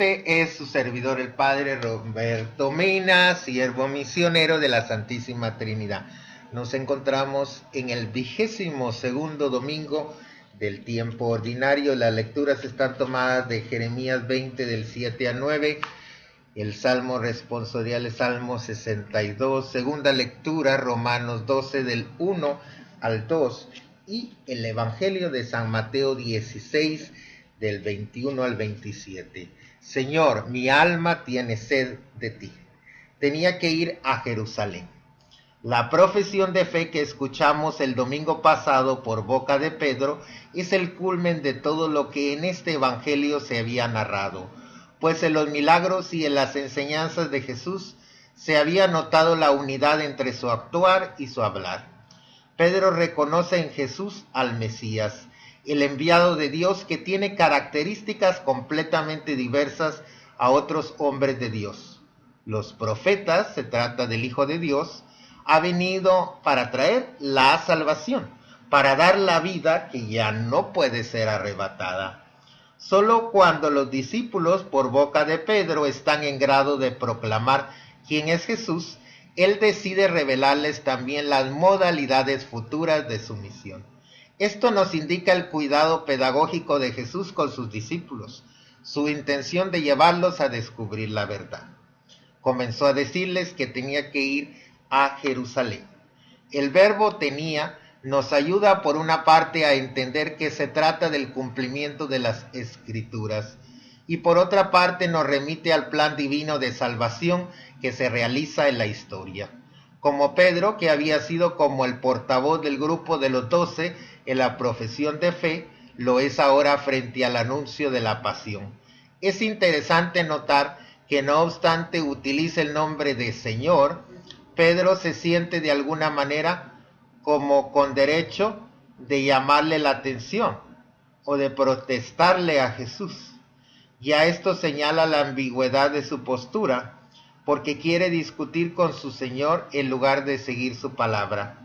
Este es su servidor el Padre Roberto Mena, siervo misionero de la Santísima Trinidad. Nos encontramos en el 22º domingo del tiempo ordinario. Las lecturas están tomadas de Jeremías 20 del 7 al 9, el Salmo responsorial es Salmo 62, segunda lectura Romanos 12 del 1 al 2 y el Evangelio de San Mateo 16 del 21 al 27. Señor, mi alma tiene sed de ti. Tenía que ir a Jerusalén. La profesión de fe que escuchamos el domingo pasado por boca de Pedro es el culmen de todo lo que en este evangelio se había narrado, pues en los milagros y en las enseñanzas de Jesús se había notado la unidad entre su actuar y su hablar. Pedro reconoce en Jesús al Mesías, el enviado de Dios que tiene características completamente diversas a otros hombres de Dios. Los profetas, se trata del Hijo de Dios, ha venido para traer la salvación, para dar la vida que ya no puede ser arrebatada. Solo cuando los discípulos, por boca de Pedro, están en grado de proclamar quién es Jesús, él decide revelarles también las modalidades futuras de su misión. Esto nos indica el cuidado pedagógico de Jesús con sus discípulos, su intención de llevarlos a descubrir la verdad. Comenzó a decirles que tenía que ir a Jerusalén. El verbo tenía nos ayuda por una parte a entender que se trata del cumplimiento de las Escrituras y por otra parte nos remite al plan divino de salvación que se realiza en la historia. Como Pedro, que había sido como el portavoz del grupo de los 12 en la profesión de fe, lo es ahora frente al anuncio de la pasión. Es interesante notar que no obstante utiliza el nombre de Señor, Pedro se siente de alguna manera como con derecho de llamarle la atención o de protestarle a Jesús. Ya esto señala la ambigüedad de su postura, porque quiere discutir con su Señor en lugar de seguir su palabra.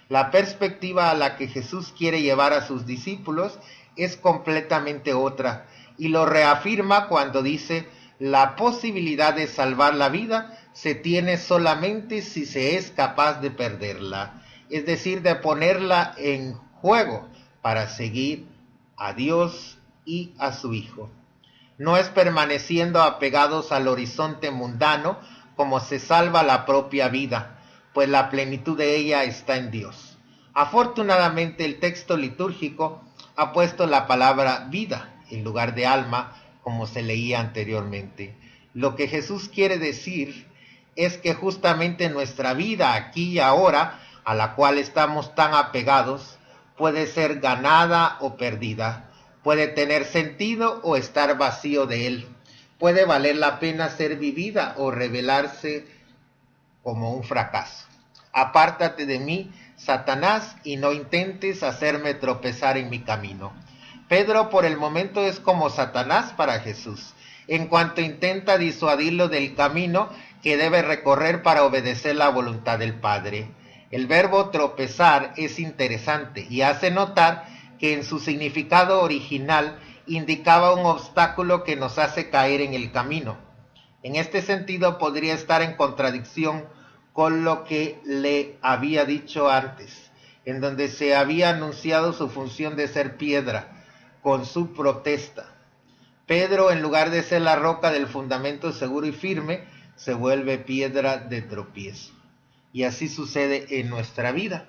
La perspectiva a la que Jesús quiere llevar a sus discípulos es completamente otra, y lo reafirma cuando dice: la posibilidad de salvar la vida se tiene solamente si se es capaz de perderla, es decir, de ponerla en juego para seguir a Dios y a su Hijo. No es permaneciendo apegados al horizonte mundano como se salva la propia vida, pues la plenitud de ella está en Dios. Afortunadamente el texto litúrgico ha puesto la palabra vida en lugar de alma, como se leía anteriormente. Lo que Jesús quiere decir es que justamente nuestra vida aquí y ahora, a la cual estamos tan apegados, puede ser ganada o perdida, puede tener sentido o estar vacío de él, puede valer la pena ser vivida o revelarse como un fracaso. Apártate de mí, Satanás, y no intentes hacerme tropezar en mi camino. Pedro por el momento es como Satanás para Jesús, en cuanto intenta disuadirlo del camino que debe recorrer para obedecer la voluntad del Padre. El verbo tropezar es interesante y hace notar que en su significado original indicaba un obstáculo que nos hace caer en el camino. En este sentido podría estar en contradicción con lo que le había dicho antes, en donde se había anunciado su función de ser piedra, con su protesta. Pedro, en lugar de ser la roca del fundamento seguro y firme, se vuelve piedra de tropiezo. Y así sucede en nuestra vida.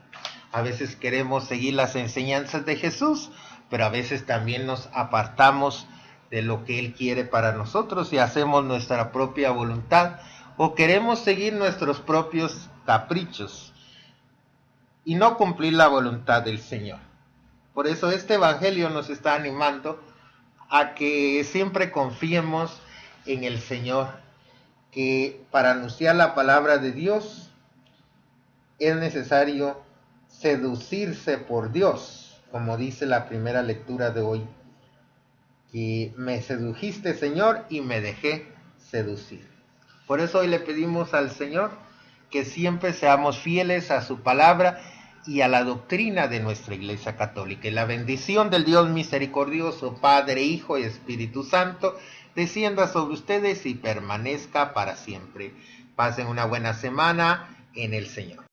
A veces queremos seguir las enseñanzas de Jesús, pero a veces también nos apartamos de lo que Él quiere para nosotros y hacemos nuestra propia voluntad o queremos seguir nuestros propios caprichos y no cumplir la voluntad del Señor. Por eso este evangelio nos está animando a que siempre confiemos en el Señor, que para anunciar la palabra de Dios es necesario seducirse por Dios, como dice la primera lectura de hoy, que me sedujiste, Señor, y me dejé seducir. Por eso hoy le pedimos al Señor que siempre seamos fieles a su palabra y a la doctrina de nuestra Iglesia Católica. Y la bendición del Dios misericordioso, Padre, Hijo y Espíritu Santo, descienda sobre ustedes y permanezca para siempre. Pasen una buena semana en el Señor.